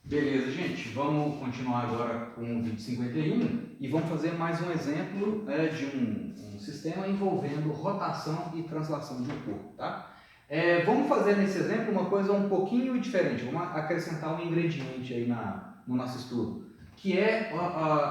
Beleza, gente, vamos continuar agora com o vídeo 51 e vamos fazer mais um exemplo de um sistema envolvendo rotação e translação de um corpo, tá? Vamos fazer nesse exemplo uma coisa um pouquinho diferente, vamos acrescentar um ingrediente aí no nosso estudo, que é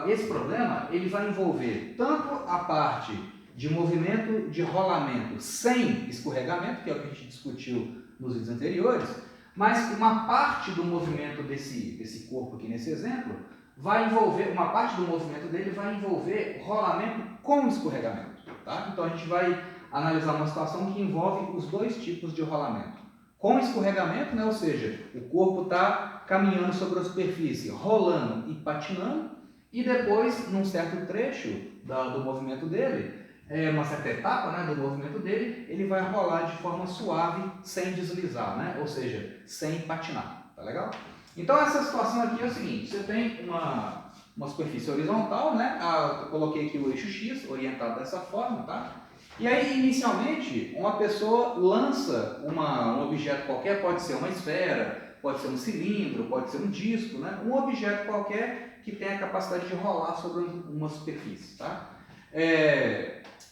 esse problema, ele vai envolver tanto a parte de movimento de rolamento sem escorregamento, que é o que a gente discutiu nos vídeos anteriores, mas uma parte do movimento desse corpo aqui nesse exemplo vai envolver, uma parte do movimento dele vai envolver rolamento com escorregamento, tá? Então a gente vai analisar uma situação que envolve os dois tipos de rolamento. Com escorregamento, né, ou seja, o corpo está caminhando sobre a superfície, rolando e patinando, e depois, num certo trecho do movimento dele, uma certa etapa, né, do movimento dele, ele vai rolar de forma suave, sem deslizar, né? Ou seja, sem patinar, tá legal? Então essa situação aqui é o seguinte, você tem uma superfície horizontal, né? Eu coloquei aqui o eixo X, orientado dessa forma, tá? E aí, inicialmente, uma pessoa lança um objeto qualquer, pode ser uma esfera, pode ser um cilindro, pode ser um disco, né? Um objeto qualquer que tenha a capacidade de rolar sobre uma superfície, tá?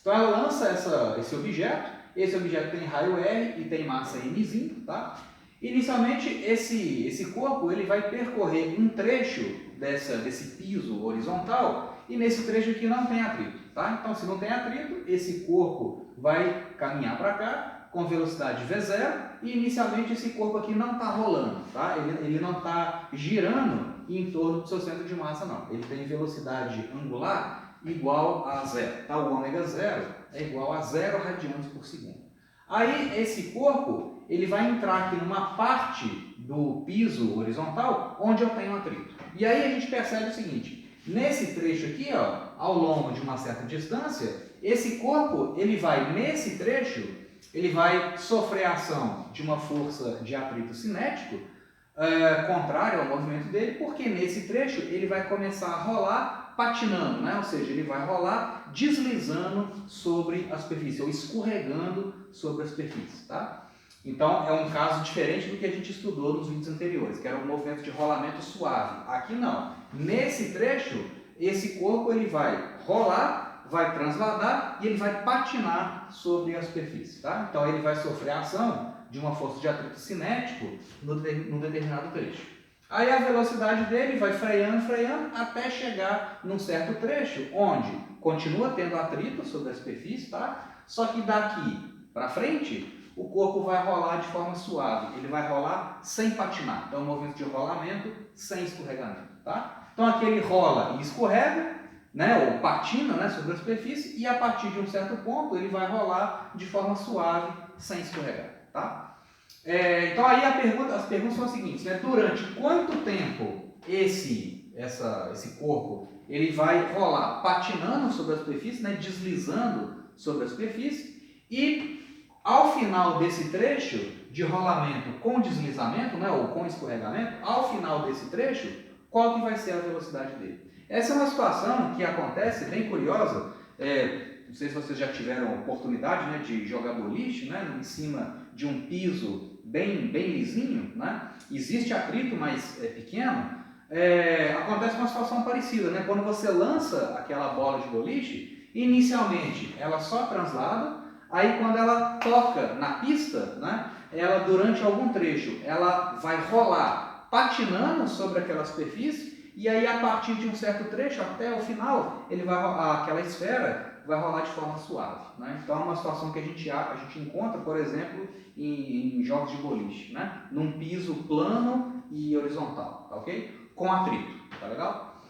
Então ela lança esse objeto tem raio R e tem massa mzinho, tá? Inicialmente esse corpo ele vai percorrer um trecho desse piso horizontal e nesse trecho aqui não tem atrito, tá? Então se não tem atrito, esse corpo vai caminhar para cá com velocidade V0 e inicialmente esse corpo aqui não está rolando, tá? Ele não está girando em torno do seu centro de massa não, ele tem velocidade angular igual a zero, tá? O ômega zero é igual a 0 radianos por segundo. Aí esse corpo ele vai entrar aqui numa parte do piso horizontal onde eu tenho atrito. E aí a gente percebe o seguinte, nesse trecho aqui, ó, ao longo de uma certa distância, esse corpo ele vai nesse trecho, ele vai sofrer a ação de uma força de atrito cinético contrário ao movimento dele, porque nesse trecho ele vai começar a rolar patinando, né? Ou seja, ele vai rolar deslizando sobre a superfície, ou escorregando sobre a superfície, tá? Então, é um caso diferente do que a gente estudou nos vídeos anteriores, que era um movimento de rolamento suave. Aqui não. Nesse trecho, esse corpo ele vai rolar, vai transladar e ele vai patinar sobre a superfície, tá? Então, ele vai sofrer a ação de uma força de atrito cinético num determinado trecho. Aí a velocidade dele vai freando, até chegar num certo trecho, onde continua tendo atrito sobre a superfície, tá? Só que daqui para frente, o corpo vai rolar de forma suave, ele vai rolar sem patinar. Então, um movimento de rolamento sem escorregamento, tá? Então, aqui ele rola e escorrega, né, ou patina, né, sobre a superfície, e a partir de um certo ponto, ele vai rolar de forma suave, sem escorregar, tá? Então aí as perguntas são as seguintes, né? Durante quanto tempo esse corpo ele vai rolar patinando sobre a superfície, né? Deslizando sobre a superfície, e ao final desse trecho de rolamento com deslizamento, né? Ou com escorregamento, ao final desse trecho, qual que vai ser a velocidade dele? Essa é uma situação que acontece bem curiosa, não sei se vocês já tiveram oportunidade, né, de jogar boliche, né, em cima de um piso bem lisinho, né? Existe atrito, mas é pequeno. Acontece uma situação parecida, né? Quando você lança aquela bola de boliche, inicialmente ela só translada, aí quando ela toca na pista, né, ela durante algum trecho, ela vai rolar patinando sobre aquela superfície, e aí a partir de um certo trecho até o final, aquela esfera vai rolar de forma suave, né? Então é uma situação que a gente encontra, por exemplo, em jogos de boliche, né? Num piso plano e horizontal, tá ok? Com atrito, tá legal?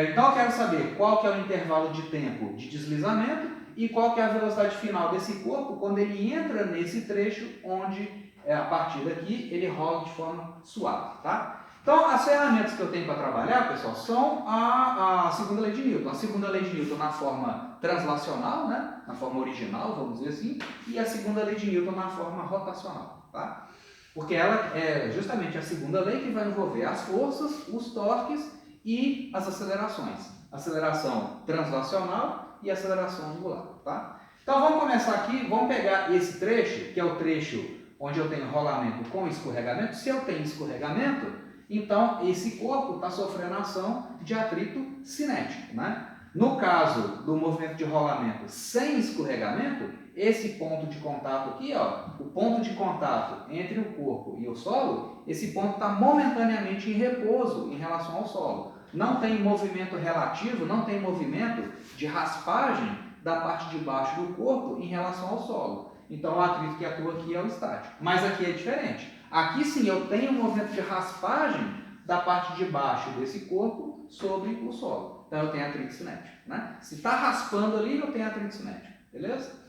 Então eu quero saber qual que é o intervalo de tempo de deslizamento e qual que é a velocidade final desse corpo quando ele entra nesse trecho onde, a partir daqui, ele rola de forma suave, tá? Então, as ferramentas que eu tenho para trabalhar, pessoal, são a segunda lei de Newton. A segunda lei de Newton na forma translacional, né? Na forma original, vamos dizer assim, e a segunda lei de Newton na forma rotacional, tá? Porque ela é justamente a segunda lei que vai envolver as forças, os torques e as acelerações. Aceleração translacional e aceleração angular, tá? Então, vamos começar aqui, vamos pegar esse trecho, que é o trecho onde eu tenho rolamento com escorregamento. Se eu tenho escorregamento, então esse corpo está sofrendo ação de atrito cinético, né? No caso do movimento de rolamento sem escorregamento, esse ponto de contato aqui, ó, o ponto de contato entre o corpo e o solo, esse ponto está momentaneamente em repouso em relação ao solo. Não tem movimento relativo, não tem movimento de raspagem da parte de baixo do corpo em relação ao solo. Então o atrito que atua aqui é o estático. Mas aqui é diferente. Aqui sim eu tenho um movimento de raspagem da parte de baixo desse corpo sobre o solo. Então eu tenho atrito cinético, né? Se está raspando ali, eu tenho atrito cinético, beleza?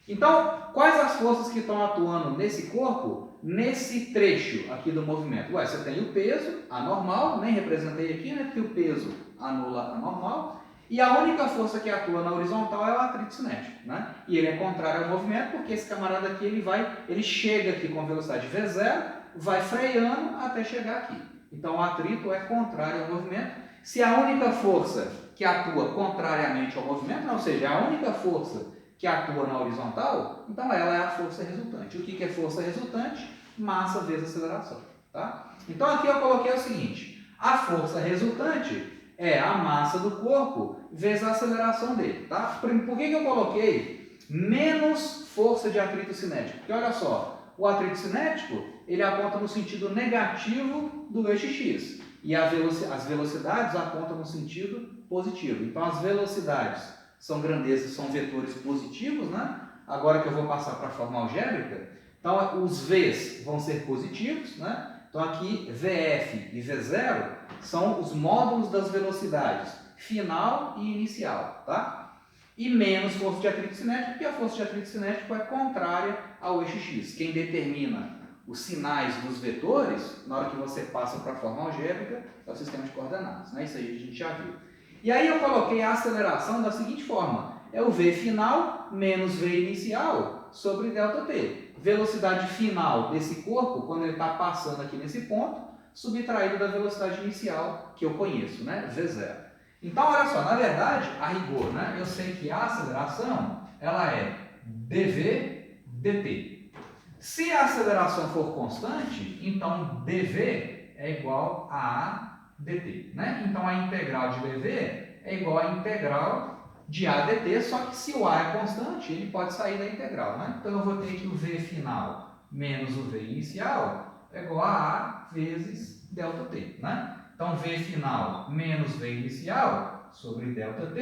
Então, quais as forças que estão atuando nesse corpo, nesse trecho aqui do movimento? Ué, você tem o peso, a normal, nem representei aqui, né? Porque o peso anula a normal. E a única força que atua na horizontal é o atrito cinético, né? E ele é contrário ao movimento, porque esse camarada aqui, ele chega aqui com velocidade V0, vai freando até chegar aqui. Então, o atrito é contrário ao movimento. Se a única força que atua contrariamente ao movimento, ou seja, a única força que atua na horizontal, então ela é a força resultante. O que é força resultante? Massa vezes aceleração. Tá? Então aqui eu coloquei o seguinte, a força resultante é a massa do corpo vezes a aceleração dele. Tá? Por que eu coloquei menos força de atrito cinético? Porque olha só, o atrito cinético ele aponta no sentido negativo do eixo x e as velocidades apontam no sentido positivo. Então as velocidades são grandezas, são vetores positivos, né? Agora que eu vou passar para a forma algébrica, então os V's vão ser positivos, né? Então aqui VF e V0 são os módulos das velocidades final e inicial, tá? E menos força de atrito cinético, porque a força de atrito cinético é contrária ao eixo x. Quem determina os sinais dos vetores, na hora que você passa para a forma algébrica, é o sistema de coordenadas, né? Isso aí a gente já viu. E aí eu coloquei a aceleração da seguinte forma, é o V final menos V inicial sobre ΔT. Velocidade final desse corpo, quando ele está passando aqui nesse ponto, subtraído da velocidade inicial que eu conheço, né? V0. Então, olha só, na verdade, a rigor, né? Eu sei que a aceleração, ela é dV dt. Se a aceleração for constante, então dV é igual a dt, né? Então a integral de dv é igual à integral de a dt, só que se o a é constante, ele pode sair da integral, né? Então eu vou ter que o v final menos o v inicial é igual a a vezes ΔT, né? Então v final menos v inicial sobre ΔT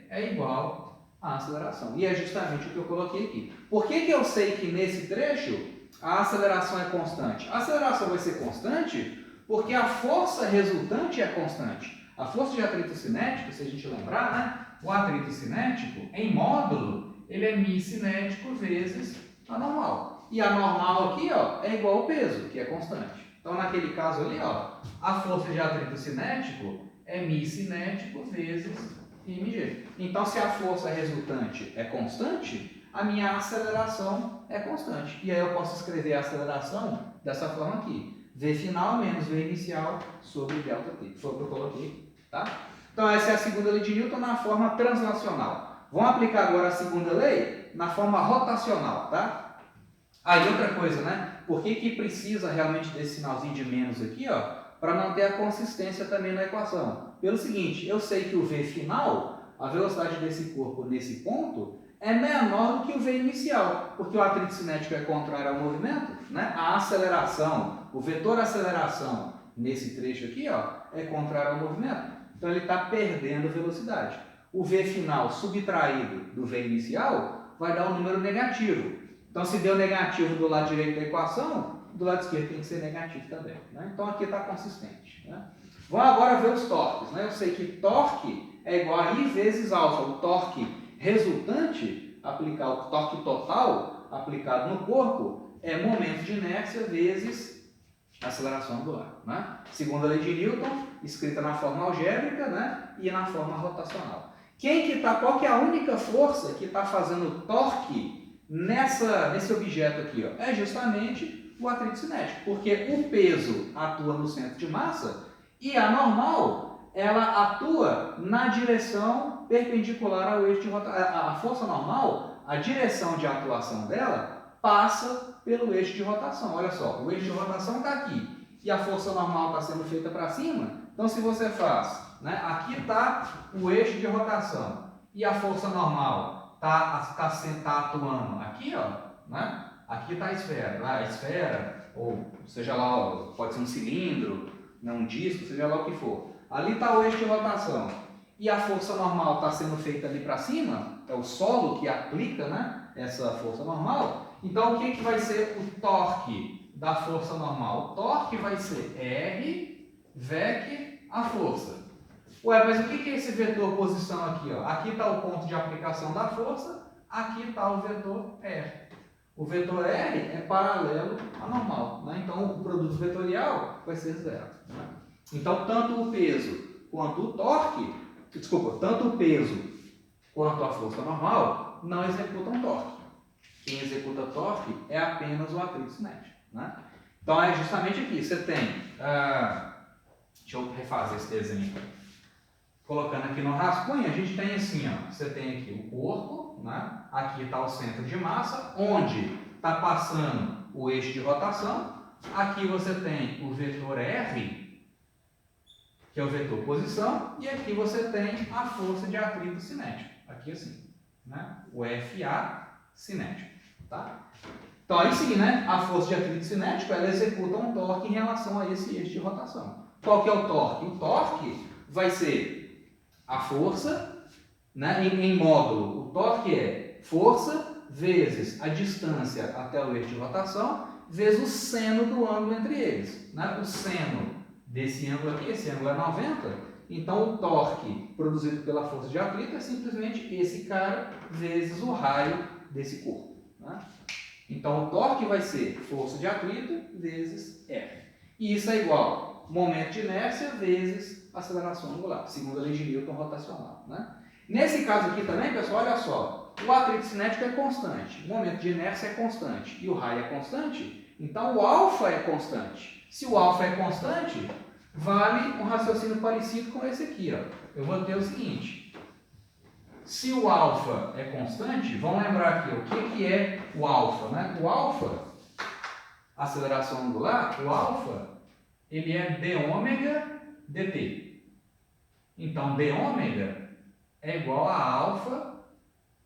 é igual à aceleração. E é justamente o que eu coloquei aqui. Por que eu sei que nesse trecho a aceleração é constante? A aceleração vai ser constante porque a força resultante é constante. A força de atrito cinético, se a gente lembrar, né? O atrito cinético, em módulo, ele é μ cinético vezes a normal. E a normal aqui, ó, é igual ao peso, que é constante. Então, naquele caso ali, ó, a força de atrito cinético é μ cinético vezes mg. Então, se a força resultante é constante, a minha aceleração é constante. E aí eu posso escrever a aceleração dessa forma aqui. V final menos V inicial sobre ΔT. Foi o que eu coloquei, tá? Então essa é a segunda lei de Newton na forma translacional. Vamos aplicar agora a segunda lei na forma rotacional, tá? Aí outra coisa, né? Por que precisa realmente desse sinalzinho de menos aqui, ó? Para manter a consistência também na equação. Pelo seguinte, eu sei que o V final, a velocidade desse corpo nesse ponto, é menor do que o V inicial, porque o atrito cinético é contrário ao movimento, né? A aceleração, o vetor aceleração nesse trecho aqui, ó, é contrário ao movimento. Então ele está perdendo velocidade. O V final subtraído do V inicial vai dar um número negativo. Então se deu negativo do lado direito da equação, do lado esquerdo tem que ser negativo também, né? Então aqui está consistente, né? Vamos agora ver os torques, né? Eu sei que torque é igual a I vezes alfa. O torque resultante, aplicar o torque total aplicado no corpo, é momento de inércia vezes aceleração angular, né? Segunda lei de Newton, escrita na forma algébrica, né? E na forma rotacional. Qual que é a única força que está fazendo torque nesse objeto aqui, ó? É justamente o atrito cinético, porque o peso atua no centro de massa e a normal, ela atua na direção perpendicular ao eixo de rotação. A força normal, a direção de atuação dela passa pelo eixo de rotação. Olha só, o eixo de rotação está aqui. e a força normal está sendo feita para cima, então se você faz, né, aqui está o eixo de rotação e a força normal está atuando aqui, ó, né? Aqui está a esfera, ou seja lá, pode ser um cilindro, né, um disco, seja lá o que for. Ali está o eixo de rotação e a força normal está sendo feita ali para cima, é o solo que aplica, né, essa força normal. Então o que vai ser o torque da força normal? O torque vai ser R, VEC, a força. Ué, mas o que é esse vetor posição aqui? Ó? Aqui está o ponto de aplicação da força, aqui está o vetor R. O vetor R é paralelo à normal, né? Então o produto vetorial vai ser zero. Né? Então tanto o peso quanto o torque, tanto o peso quanto a força normal não executam torque. Quem executa torque é apenas o atrito cinético. Né? Então é justamente aqui, você tem, deixa eu refazer esse desenho. Colocando aqui no rascunho, a gente tem assim, ó, você tem aqui o corpo, né? Aqui está o centro de massa, onde está passando o eixo de rotação. Aqui você tem o vetor R, que é o vetor posição, e aqui você tem a força de atrito cinético, aqui assim, né? O FA cinético, tá? Então aí sim, né? A força de atrito cinético, ela executa um torque em relação a esse eixo de rotação. Qual que é o torque? O torque vai ser a força, né, em módulo. O torque é força vezes a distância até o eixo de rotação vezes o seno do ângulo entre eles. Né? O seno desse ângulo aqui, esse ângulo é 90, então o torque produzido pela força de atrito é simplesmente esse cara vezes o raio desse corpo. Né? Então o torque vai ser força de atrito vezes R. E isso é igual a momento de inércia vezes aceleração angular, segundo a lei de Newton rotacional. Né? Nesse caso aqui também, pessoal, olha só, o atrito cinético é constante, o momento de inércia é constante e o raio é constante, então o alfa é constante. Se o alfa é constante, vale um raciocínio parecido com esse aqui. Ó. Eu vou ter o seguinte, se o alfa é constante, vamos lembrar aqui, o que é o alfa? Né? O alfa, aceleração angular, o alfa, ele é d ômega dt. Então, d ômega é igual a alfa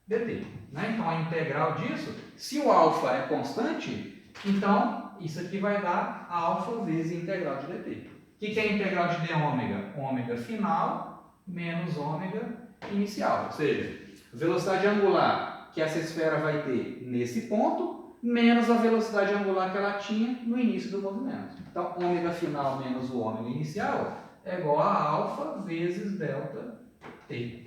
dt. Né? Então, a integral disso, se o alfa é constante, então isso aqui vai dar alfa vezes a integral de dt. O que é a integral de d ômega? Ômega final menos ômega inicial. Ou seja, a velocidade angular que essa esfera vai ter nesse ponto, menos a velocidade angular que ela tinha no início do movimento. Então, ômega final menos o ômega inicial é igual a alfa vezes delta t.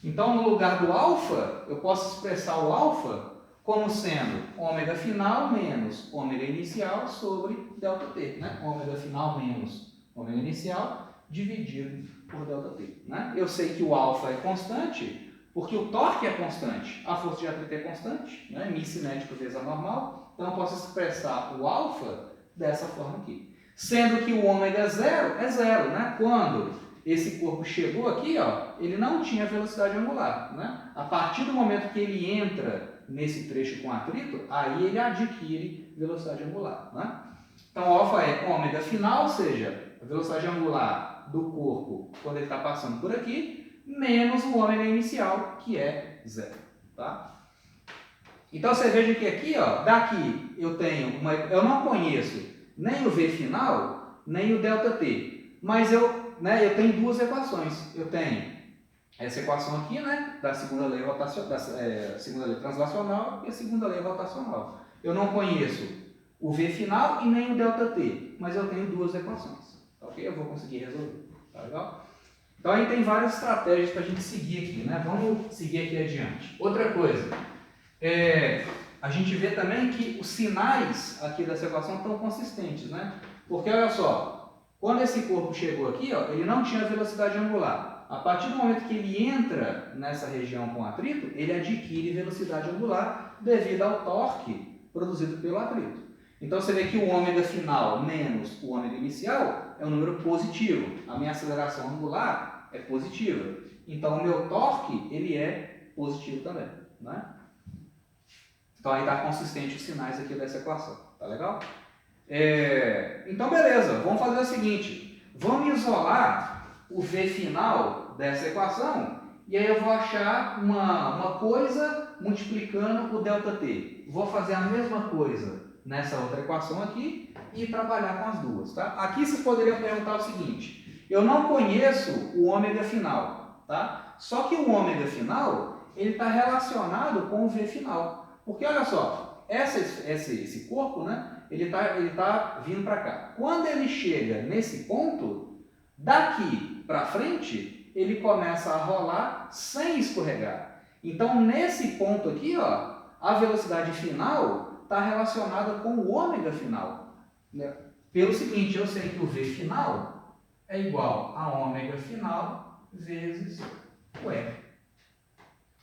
Então, no lugar do alfa, eu posso expressar o alfa como sendo ômega final menos ômega inicial sobre delta t. Né? Ômega final menos ômega inicial dividido por delta t. Né? Eu sei que o alfa é constante, porque o torque é constante, a força de atrito é constante, né? Mi cinético vezes a normal, então eu posso expressar o alfa dessa forma aqui. Sendo que o ômega zero é zero, né? Quando esse corpo chegou aqui, ó, ele não tinha velocidade angular, né? A partir do momento que ele entra nesse trecho com atrito, aí ele adquire velocidade angular, né? Então, alfa é ômega final, ou seja, a velocidade angular do corpo quando ele está passando por aqui, menos o ômega inicial, que é zero. Tá? Então, você veja que aqui, ó, daqui eu tenho eu não conheço nem o V final, nem o ΔT, mas eu tenho duas equações. Eu tenho essa equação aqui, né, da segunda lei segunda lei translacional e a segunda lei rotacional. Eu não conheço o V final e nem o ΔT, mas eu tenho duas equações. Ok? Eu vou conseguir resolver. Tá legal? Então, aí tem várias estratégias para a gente seguir aqui, né? Vamos seguir aqui adiante. Outra coisa, a gente vê também que os sinais aqui dessa equação estão consistentes, né? Porque, olha só, quando esse corpo chegou aqui, ó, ele não tinha velocidade angular. A partir do momento que ele entra nessa região com atrito, ele adquire velocidade angular devido ao torque produzido pelo atrito. Então, você vê que o ômega final menos o ômega inicial é um número positivo. A minha aceleração angular é positiva. Então, o meu torque, ele é positivo também. Né? Então, aí está consistente os sinais aqui dessa equação. Tá legal? Então, beleza, vamos fazer o seguinte, vamos isolar o V final dessa equação, e aí eu vou achar uma coisa multiplicando o ΔT. Vou fazer a mesma coisa nessa outra equação aqui e trabalhar com as duas, tá? Aqui vocês poderiam perguntar o seguinte, eu não conheço o ômega final, tá? Só que o ômega final, ele está relacionado com o V final. Porque olha só, esse corpo, né? Ele tá vindo para cá. Quando ele chega nesse ponto, daqui para frente, ele começa a rolar sem escorregar. Então, nesse ponto aqui, ó, a velocidade final está relacionada com o ômega final. Né? Pelo seguinte, eu sei que o V final é igual a ômega final vezes o R.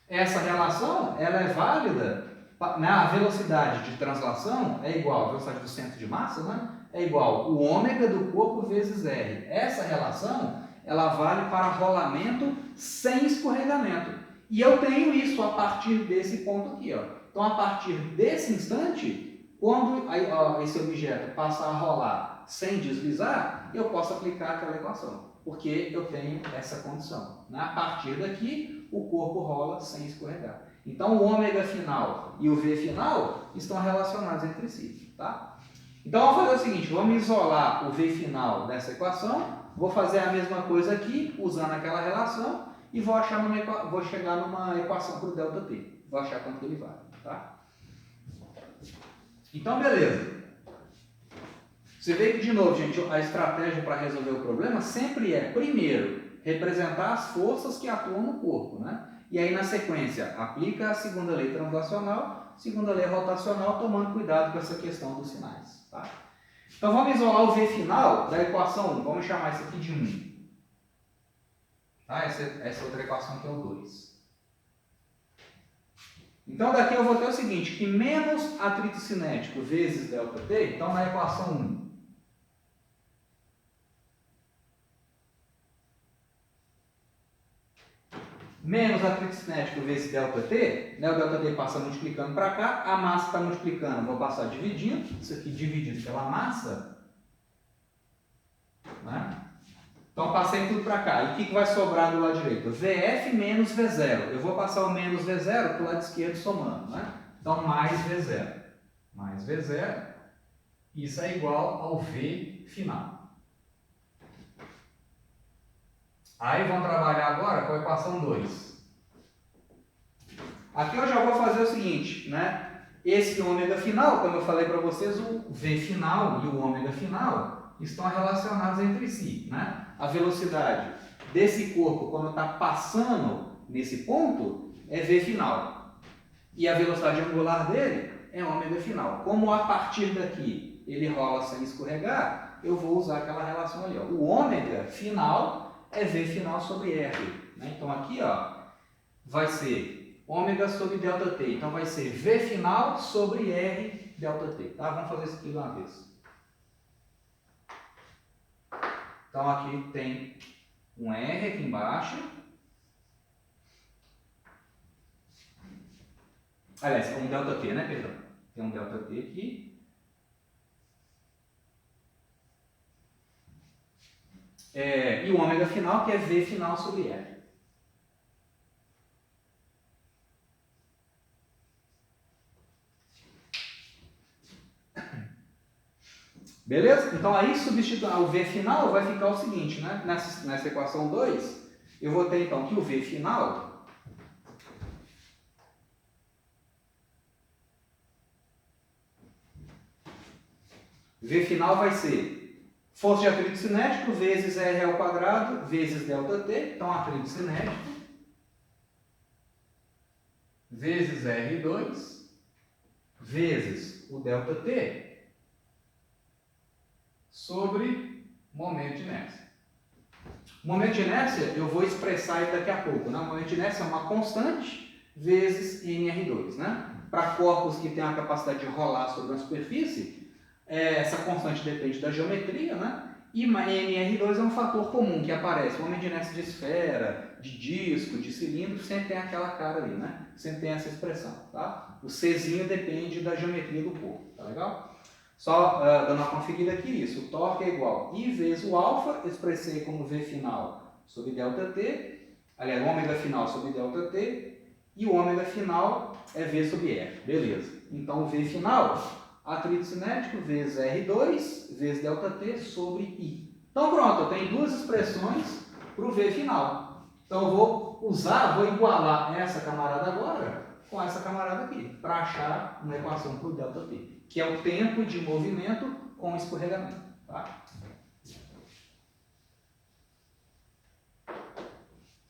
Essa relação ela é válida. A velocidade de translação é igual, a velocidade do centro de massa, né? É igual o ômega do corpo vezes R. Essa relação, ela vale para rolamento sem escorregamento. E eu tenho isso a partir desse ponto aqui, ó. Então, a partir desse instante, quando esse objeto passa a rolar sem deslizar, eu posso aplicar aquela equação, porque eu tenho essa condição. Né? A partir daqui, o corpo rola sem escorregar. Então, o ômega final e o V final estão relacionados entre si, tá? Então, vamos fazer o seguinte, vamos isolar o V final dessa equação, vou fazer a mesma coisa aqui, usando aquela relação, e vou chegar numa equação para o ΔT. Vou achar quanto que ele vale, tá? Então, beleza. Você vê que, de novo, gente, a estratégia para resolver o problema sempre é, primeiro, representar as forças que atuam no corpo, né? E aí, na sequência, aplica a segunda lei translacional, segunda lei rotacional, tomando cuidado com essa questão dos sinais. Tá? Então, vamos isolar o V final da equação 1. Vamos chamar isso aqui de 1. Tá? Essa outra equação aqui é o 2. Então, daqui eu vou ter o seguinte, que menos atrito cinético vezes ΔT, então, na equação 1, menos atrito cinético vezes ΔT, né? O ΔT passa multiplicando para cá, a massa está multiplicando, vou passar dividindo, isso aqui dividido pela massa, né? Então passei tudo para cá, e o que vai sobrar do lado direito? VF menos V0, eu vou passar o menos V0 para o lado esquerdo somando, né? Então mais V0, isso é igual ao V final. Aí vamos trabalhar agora com a equação 2. Aqui eu já vou fazer o seguinte, né? Esse ômega final, como eu falei para vocês, o V final e o ômega final estão relacionados entre si, né? A velocidade desse corpo, quando está passando nesse ponto, é V final. E a velocidade angular dele é ômega final. Como a partir daqui ele rola sem escorregar, eu vou usar aquela relação ali. Ó. O ômega final é V final sobre R. Né? Então aqui ó, vai ser ômega sobre ΔT. Então vai ser V final sobre R ΔT. Tá? Vamos fazer isso aqui de uma vez. Então aqui tem um R aqui embaixo. Aliás, um ΔT, né? Perdão. Tem um ΔT aqui. E o ômega final, que é V final sobre R. Beleza? Então aí substituir o V final vai ficar o seguinte, né? Nessa equação 2, eu vou ter então que o V final vai ser força de atrito cinético vezes R ao quadrado vezes ΔT, então atrito cinético, vezes R2, vezes o ΔT, sobre momento de inércia. O momento de inércia eu vou expressar ele daqui a pouco, né? O momento de inércia é uma constante vezes nr2, né? Para corpos que têm a capacidade de rolar sobre a superfície, essa constante depende da geometria, né? E nr2 é um fator comum que aparece. O momento de inércia de esfera, de disco, de cilindro, sempre tem aquela cara ali, né? Sempre tem essa expressão, tá? O Czinho depende da geometria do corpo, tá legal? Só dando uma conferida aqui, isso. O torque é igual I vezes o alfa, expressei como V final sobre ΔT, aliás, o ômega final sobre ΔT, e o ômega final é V sobre R. Beleza. Então, o V final, atrito cinético vezes R2 vezes ΔT sobre I. Então, pronto, eu tenho duas expressões para o V final. Então, eu vou igualar essa camarada agora com essa camarada aqui, para achar uma equação para o ΔT, que é o tempo de movimento com escorregamento. Tá?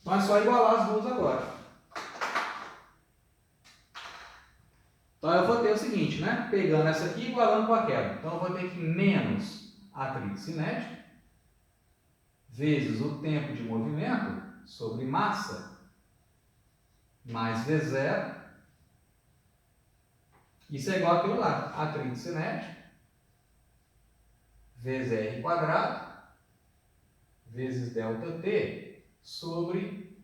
Então, é só igualar as duas agora. Então, eu vou ter o seguinte, né? Pegando essa aqui e igualando com aquela. Então, eu vou ter que menos atrito cinético vezes o tempo de movimento sobre massa mais V0. Isso é igual àquilo lá. Atrito cinético vezes R quadrado vezes ΔT sobre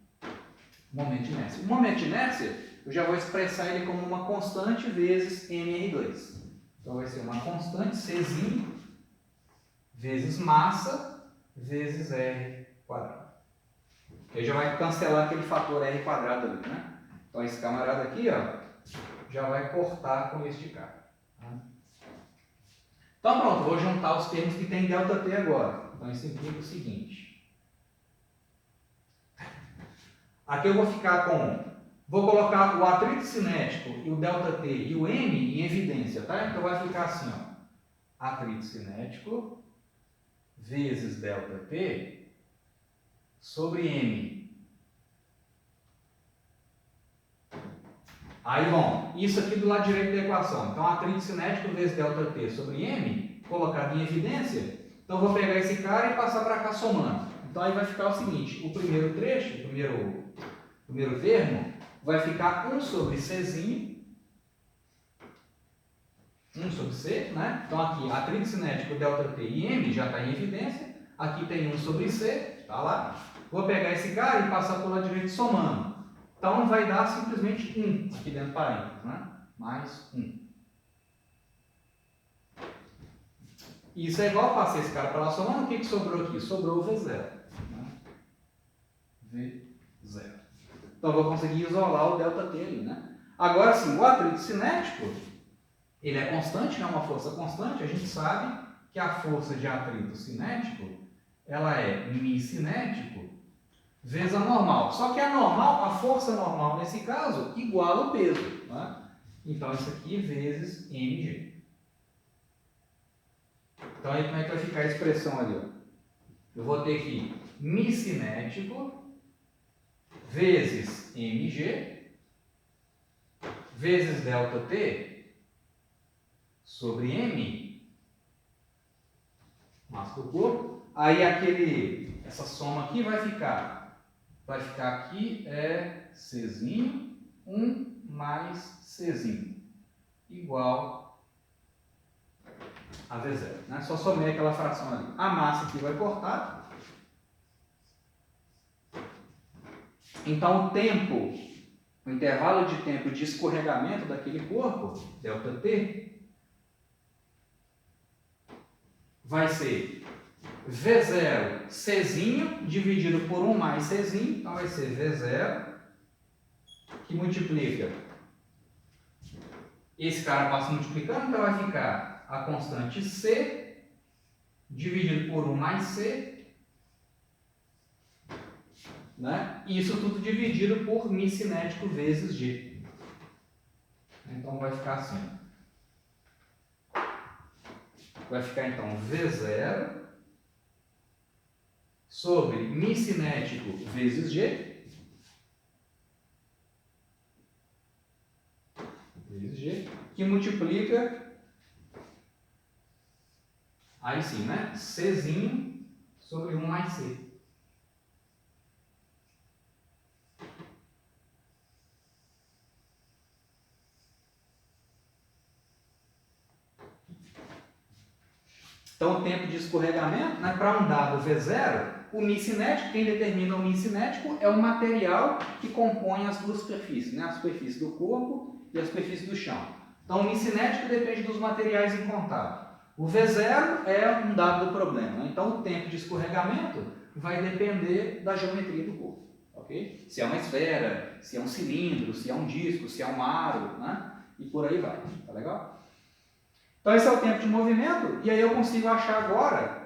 momento de inércia. O momento de inércia, eu já vou expressar ele como uma constante vezes mR2. Então, vai ser uma constante Czinho vezes massa vezes R quadrado. Ele já vai cancelar aquele fator R quadrado ali, né? Então, esse camarada aqui, ó, já vai cortar com este cara. Tá? Então, pronto, vou juntar os termos que tem ΔT agora. Então, isso implica o seguinte. Aqui eu vou ficar com... Vou colocar o atrito cinético e o ΔT e o M em evidência, tá? Então vai ficar assim, ó. Atrito cinético vezes ΔT sobre M. Aí, bom, isso aqui do lado direito da equação. Então, atrito cinético vezes ΔT sobre M, colocado em evidência. Então, eu vou pegar esse cara e passar para cá somando. Então, aí vai ficar o seguinte. O primeiro trecho, o primeiro termo, vai ficar 1 sobre Czinho, 1 sobre C, né? Então aqui, atrito cinético, ΔT e M já está em evidência. Aqui tem 1 sobre C, tá lá. Vou pegar esse cara e passar pelo lado direito somando. Então vai dar simplesmente 1 aqui dentro do parênteses, né? Mais 1. Isso é igual, passei esse cara para lá somando, o que sobrou aqui? Sobrou o V0. Né? V0. Então, eu vou conseguir isolar o ΔT ali, né? Agora, sim, o atrito cinético, ele é constante, né? Uma força constante. A gente sabe que a força de atrito cinético, ela é μ cinético vezes a normal. Só que a força normal, nesse caso, iguala o peso, né? Então, isso aqui vezes mg. Então, aí como é que vai ficar a expressão ali, ó? Eu vou ter que μ cinético vezes mg vezes ΔT sobre m, massa do corpo. Aí essa soma aqui vai ficar aqui é Czinho 1 mais Czinho igual a V0. Né? Só somei aquela fração ali. A massa aqui vai cortar. Então, o intervalo de tempo de escorregamento daquele corpo, ΔT, vai ser V0 Czinho dividido por 1 mais Czinho. Então, vai ser V0 que multiplica. Esse cara passa multiplicando, então vai ficar a constante C dividido por 1 mais C. Né? E isso tudo dividido por μ cinético vezes G. Então vai ficar assim. Vai ficar então V0 sobre μ cinético vezes G. Vezes G. Que multiplica. Aí sim, né? Czinho sobre 1 mais C. Então, o tempo de escorregamento, né, para um dado V0, o μ cinético, quem determina o μ cinético é o material que compõe as duas superfícies, né, a superfície do corpo e a superfície do chão. Então, o μ cinético depende dos materiais em contato. O V0 é um dado do problema, então o tempo de escorregamento vai depender da geometria do corpo, ok? Se é uma esfera, se é um cilindro, se é um disco, se é um aro, né? E por aí vai, tá legal? Então esse é o tempo de movimento, e aí eu consigo achar agora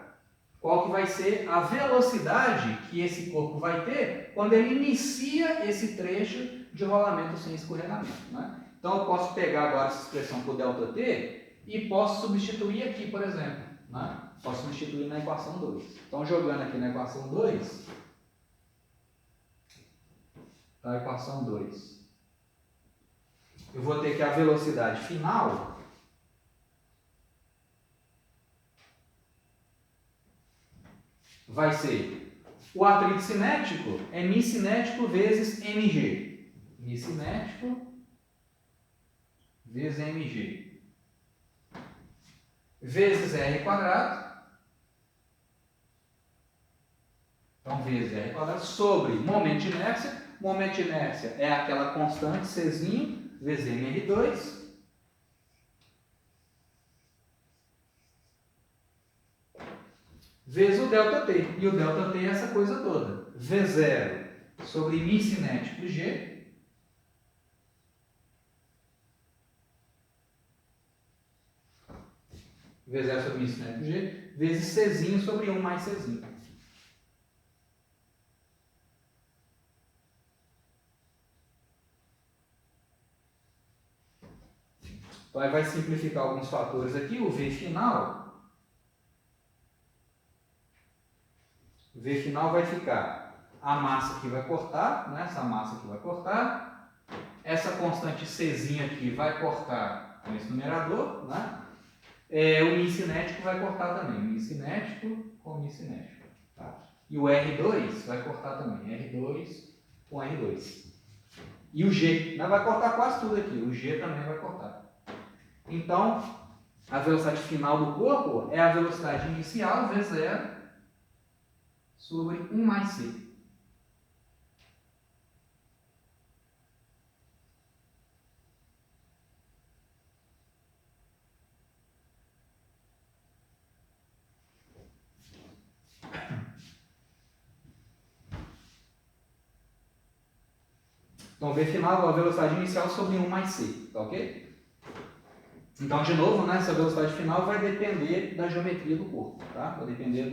qual que vai ser a velocidade que esse corpo vai ter quando ele inicia esse trecho de rolamento sem escorregamento, né? Então eu posso pegar agora essa expressão por ΔT e posso substituir aqui, por exemplo, né? Posso substituir na equação 2. Então jogando aqui na equação 2, a equação 2, eu vou ter que a velocidade final vai ser o atrito cinético é μ cinético vezes mg. μ cinético vezes mg. Vezes r quadrado. Então, vezes r quadrado sobre momento de inércia. Momento de inércia é aquela constante Czinho vezes mr2. Vezes o ΔT. E o ΔT é essa coisa toda. V0 sobre μ cinético G. V0 sobre μ cinético G. Vezes Czinho sobre 1 mais Czinho. Então, aí vai simplificar alguns fatores aqui. O V final vai ficar a massa que vai cortar, né? Essa massa que vai cortar. Essa constante Czinho aqui vai cortar com esse numerador, né? O μ cinético vai cortar também. μ cinético com μ cinético. Tá? E o R2 vai cortar também. R2 com R2. E o G, né? Vai cortar quase tudo aqui. O G também vai cortar. Então, a velocidade final do corpo é a velocidade inicial, V0, sobre 1 mais C. Então, V final é a velocidade inicial sobre 1 mais C, tá ok? Então, de novo, né, essa velocidade final vai depender da geometria do corpo, tá? Vai depender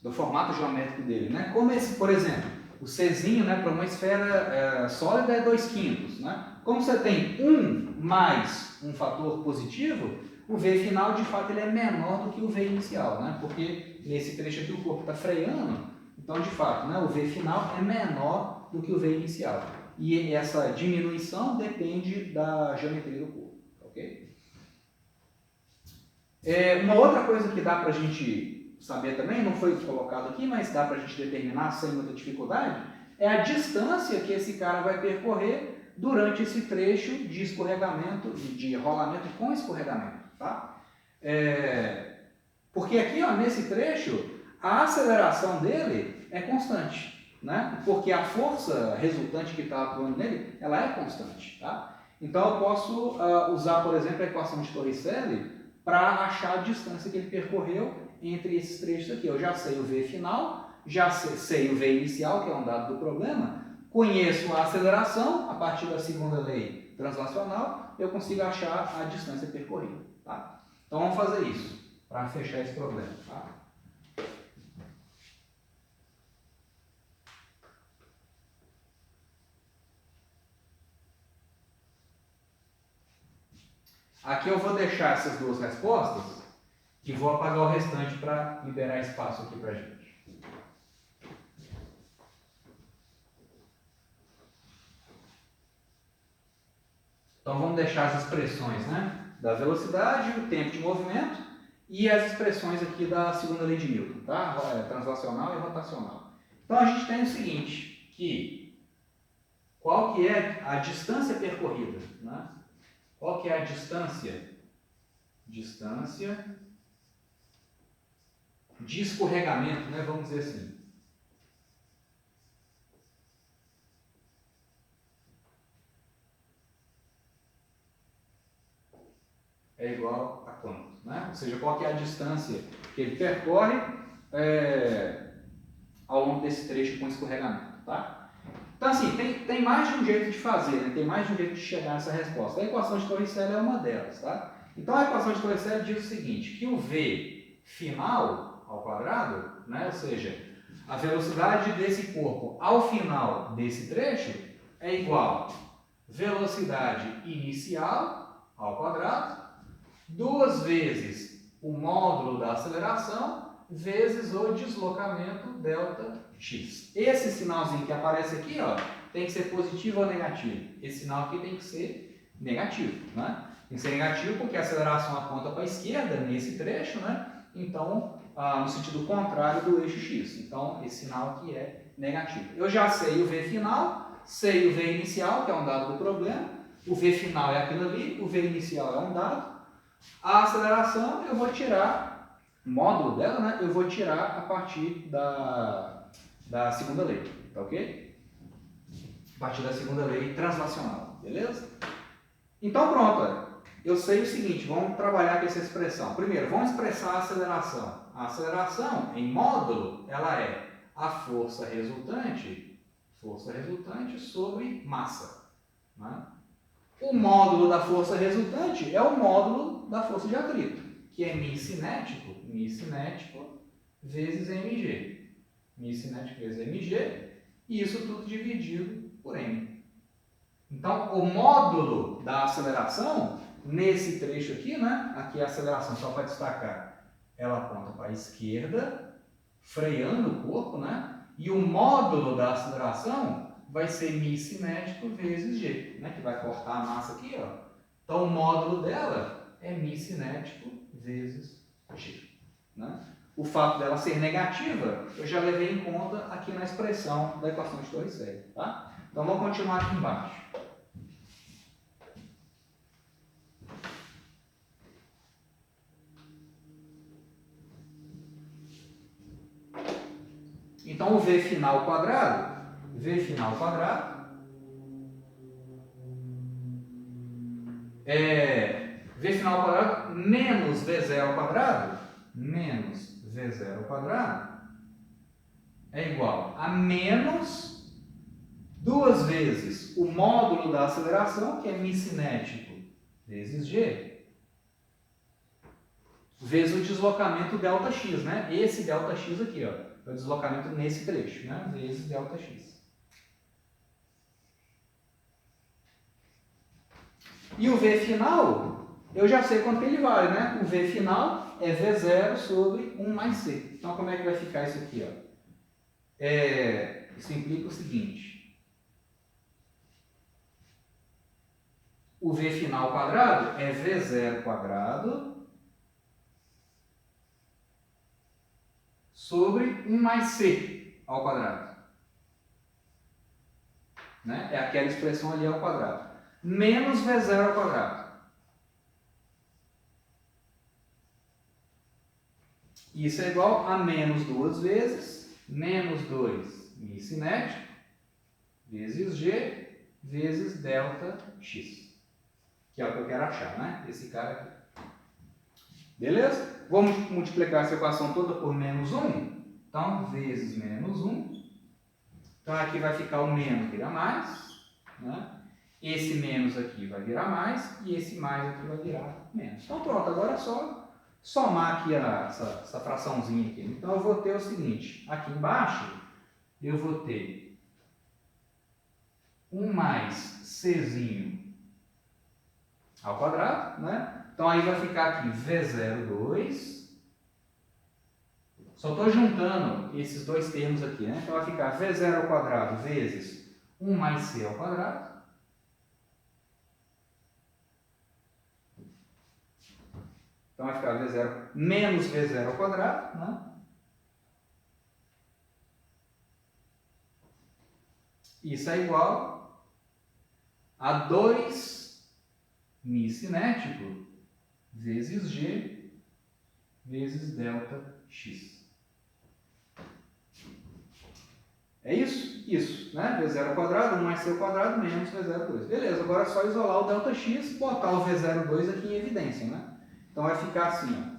do formato geométrico dele, né? Como esse, por exemplo, o Czinho, né, para uma esfera sólida é 2/5, né? Como você tem 1 mais um fator positivo, o V final, de fato, ele é menor do que o V inicial, né? Porque nesse trecho aqui o corpo está freando, então, de fato, né, o V final é menor do que o V inicial. E essa diminuição depende da geometria do corpo, ok? Uma outra coisa que dá para a gente saber também, não foi colocado aqui, mas dá para a gente determinar sem muita dificuldade, é a distância que esse cara vai percorrer durante esse trecho de escorregamento, de rolamento com escorregamento, tá? Porque aqui, ó, nesse trecho, a aceleração dele é constante, né? Porque a força resultante que está atuando nele, ela é constante, tá? Então eu posso usar, por exemplo, a equação de Torricelli para achar a distância que ele percorreu entre esses trechos aqui. Eu já sei o V final, já sei o V inicial, que é um dado do problema, conheço a aceleração, a partir da segunda lei translacional, eu consigo achar a distância percorrida, tá? Então vamos fazer isso, para fechar esse problema, tá? Aqui eu vou deixar essas duas respostas e vou apagar o restante para liberar espaço aqui para a gente. Então vamos deixar as expressões, né, da velocidade, o tempo de movimento e as expressões aqui da segunda lei de Newton, tá? Translacional e rotacional. Então a gente tem o seguinte, que qual que é a distância percorrida, né? Qual que é a distância? Distância de escorregamento, né? Vamos dizer assim. é igual a quanto? Né? Ou seja, qual que é a distância que ele percorre ao longo desse trecho com escorregamento. Tá? Então, assim, tem mais de um jeito de fazer, né? Tem mais de um jeito de chegar nessa resposta. A equação de Torricelli é uma delas. Tá? Então, a equação de Torricelli diz o seguinte, que o V final ao quadrado, né? Ou seja, a velocidade desse corpo ao final desse trecho é igual a velocidade inicial ao quadrado, 2 vezes o módulo da aceleração, vezes o deslocamento ΔX. Esse sinalzinho que aparece aqui, ó, tem que ser positivo ou negativo? Esse sinal aqui tem que ser negativo, né? Tem que ser negativo porque a aceleração aponta para a esquerda nesse trecho, né? Então, no sentido contrário do eixo X. Então, esse sinal aqui é negativo. Eu já sei o V final, sei o V inicial, que é um dado do problema. O V final é aquilo ali, o V inicial é um dado. A aceleração eu vou tirar, o módulo dela, né? Eu vou tirar a partir da segunda lei, tá ok? A partir da segunda lei translacional, beleza? Então pronto, olha. Eu sei o seguinte, vamos trabalhar com essa expressão. Primeiro, vamos expressar a aceleração. A aceleração, em módulo, ela é a força resultante sobre massa. Né? O módulo da força resultante é o módulo da força de atrito, que é μ cinético vezes mg. μ cinético vezes mg, e isso tudo dividido por m. Então, o módulo da aceleração, nesse trecho aqui, né? Aqui a aceleração, só para destacar, ela aponta para a esquerda, freando o corpo, né? E o módulo da aceleração vai ser μ cinético vezes g, né? Que vai cortar a massa aqui, ó. Então, o módulo dela é μ cinético vezes g, né? O fato dela ser negativa, eu já levei em conta aqui na expressão da equação de Torricelli, tá? Então, vamos continuar aqui embaixo. Então, o V final quadrado é V final quadrado menos V0 ao quadrado, é igual a menos 2 vezes o módulo da aceleração, que é μ cinético vezes g, vezes o deslocamento ΔX, né? Esse ΔX aqui, ó, é o deslocamento nesse trecho, né? Vezes ΔX. E o V final, eu já sei quanto que ele vale, né? O V final é V0 sobre 1 mais C. Então, como é que vai ficar isso aqui, ó? Isso implica o seguinte. O V final quadrado é V0 quadrado sobre 1 mais C ao quadrado. Né? É aquela expressão ali ao quadrado. Menos V0 ao quadrado. Isso é igual a menos 2 vezes, menos 2 μ cinético, vezes G, vezes ΔX. Que é o que eu quero achar, né? Esse cara aqui. Beleza? Vamos multiplicar essa equação toda por menos 1. Então, vezes menos 1. Então, aqui vai ficar o menos virar mais. Né? Esse menos aqui vai virar mais. E esse mais aqui vai virar menos. Então, pronto. Agora é só somar aqui essa fraçãozinha aqui. Então, eu vou ter o seguinte. Aqui embaixo, eu vou ter 1 mais Czinho ao quadrado, né? Então, aí vai ficar aqui V02. Só estou juntando esses dois termos aqui, né? Então, vai ficar V0 ao quadrado vezes 1 mais C ao quadrado. Então, vai ficar V0 menos V0 ao quadrado, né? Isso é igual a 2 μ cinético vezes G vezes ΔX. É isso? Isso, né? V0 ao quadrado, 1 mais C ao quadrado, menos V02. Beleza, agora é só isolar o ΔX e botar o V02 aqui em evidência, né? Então vai ficar assim, ó.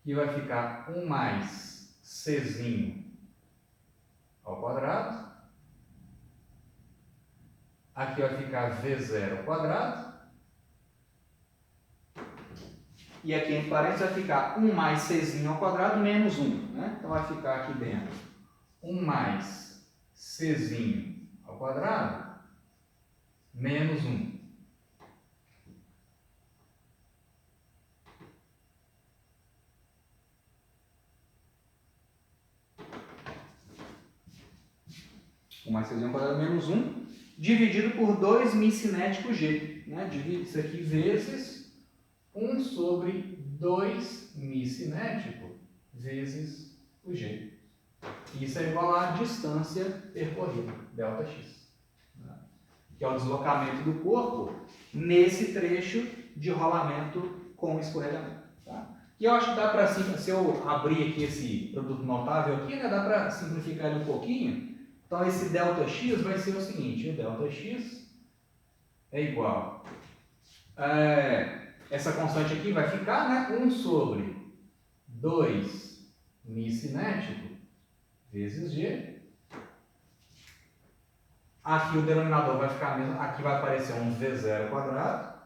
Aqui vai ficar 1 mais Czinho ao quadrado. Aqui vai ficar V0 ao quadrado. E aqui entre parênteses vai ficar 1 mais Czinho ao quadrado menos 1. Né? Então vai ficar aqui dentro 1 mais Czinho ao quadrado menos 1. O mais Czinho ao quadrado menos 1, dividido por 2 μ cinético G. Né? Divide isso aqui vezes 1 sobre 2 μ cinético vezes o G. Isso é igual à distância percorrida, ΔX. Né? Que é o deslocamento do corpo nesse trecho de rolamento com escorregamento. Tá? E eu acho que dá para, se eu abrir aqui esse produto notável aqui, né, dá para simplificar ele um pouquinho. Então, esse ΔX vai ser o seguinte, o ΔX é igual essa constante aqui vai ficar, né, 1 sobre 2 μ cinético vezes G. Aqui o denominador vai ficar mesmo, aqui vai aparecer um V0 quadrado.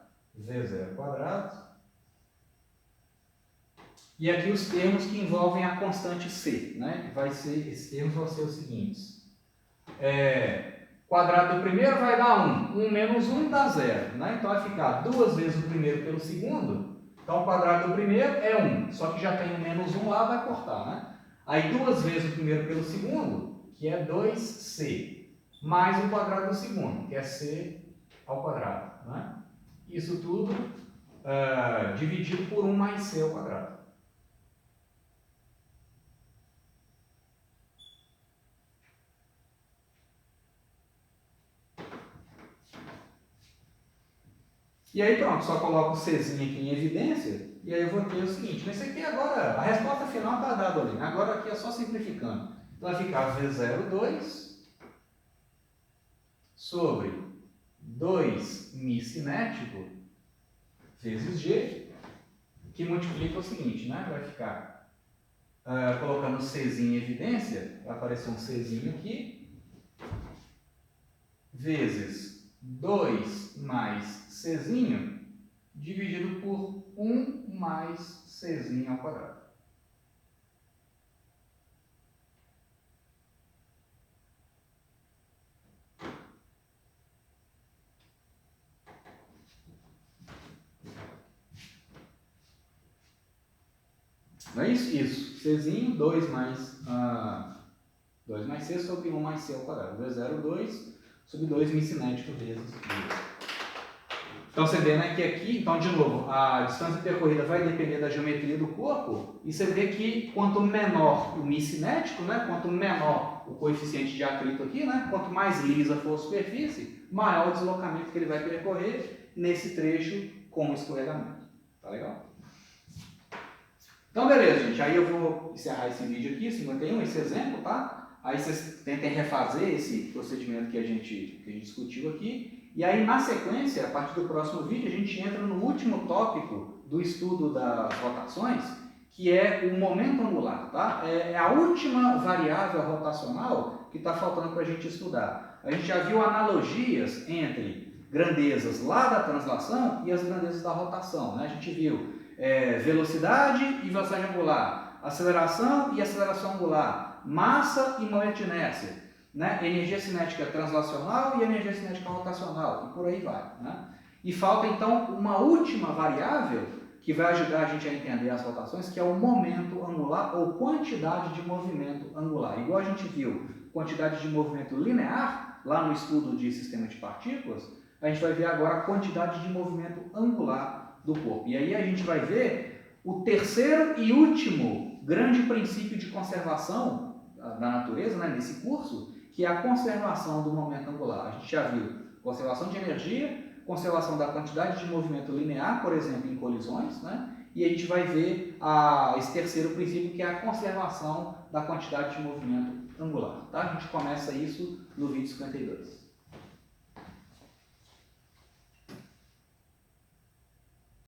E aqui os termos que envolvem a constante C, né? Esses termos vão ser os seguintes. Quadrado do primeiro vai dar 1. 1 menos 1 dá 0. Né? Então vai ficar 2 vezes o primeiro pelo segundo. Então o quadrado do primeiro é 1. Só que já tem um menos 1 lá, vai cortar. Né? Aí 2 vezes o primeiro pelo segundo, que é 2C. Mais o quadrado do segundo, que é C ao quadrado. Né? Isso tudo dividido por 1 mais C ao quadrado. E aí pronto, só coloco o Czinho aqui em evidência, e aí eu vou ter o seguinte, mas isso aqui agora, a resposta final está dada ali, agora aqui é só simplificando. Então vai ficar V02 sobre 2 μ cinético vezes G, que multiplica o seguinte, né? Vai ficar colocando o Czinho em evidência, vai aparecer um Czinho aqui, vezes 2 mais Czinho dividido por 1 mais Czinho ao quadrado. Não é isso? Isso. Czinho, 2 mais C sobre 1 mais C ao quadrado. V02 sobre 2 μ cinético vezes 2. Então você vê, né, que aqui, então de novo, a distância percorrida vai depender da geometria do corpo, e você vê que quanto menor o μ cinético, né, quanto menor o coeficiente de atrito aqui, né, quanto mais lisa for a superfície, maior o deslocamento que ele vai percorrer nesse trecho com o escorregamento. Tá legal? Então beleza, gente, aí eu vou encerrar esse vídeo aqui, 51, esse exemplo, tá? Aí vocês tentem refazer esse procedimento que a gente discutiu aqui. E aí, na sequência, a partir do próximo vídeo, a gente entra no último tópico do estudo das rotações, que é o momento angular, tá? É a última variável rotacional que está faltando para a gente estudar. A gente já viu analogias entre grandezas lá da translação e as grandezas da rotação, né? A gente viu velocidade e velocidade angular, aceleração e aceleração angular, massa e momento de inércia. Né? Energia cinética translacional e energia cinética rotacional, e por aí vai. Né? E falta então uma última variável que vai ajudar a gente a entender as rotações, que é o momento angular ou quantidade de movimento angular. Igual a gente viu quantidade de movimento linear, lá no estudo de sistema de partículas, a gente vai ver agora a quantidade de movimento angular do corpo. E aí a gente vai ver o terceiro e último grande princípio de conservação da natureza, né, nesse curso, que é a conservação do momento angular. A gente já viu conservação de energia, conservação da quantidade de movimento linear, por exemplo, em colisões, né? e a gente vai ver esse terceiro princípio, que é a conservação da quantidade de movimento angular. Tá? A gente começa isso no vídeo 52.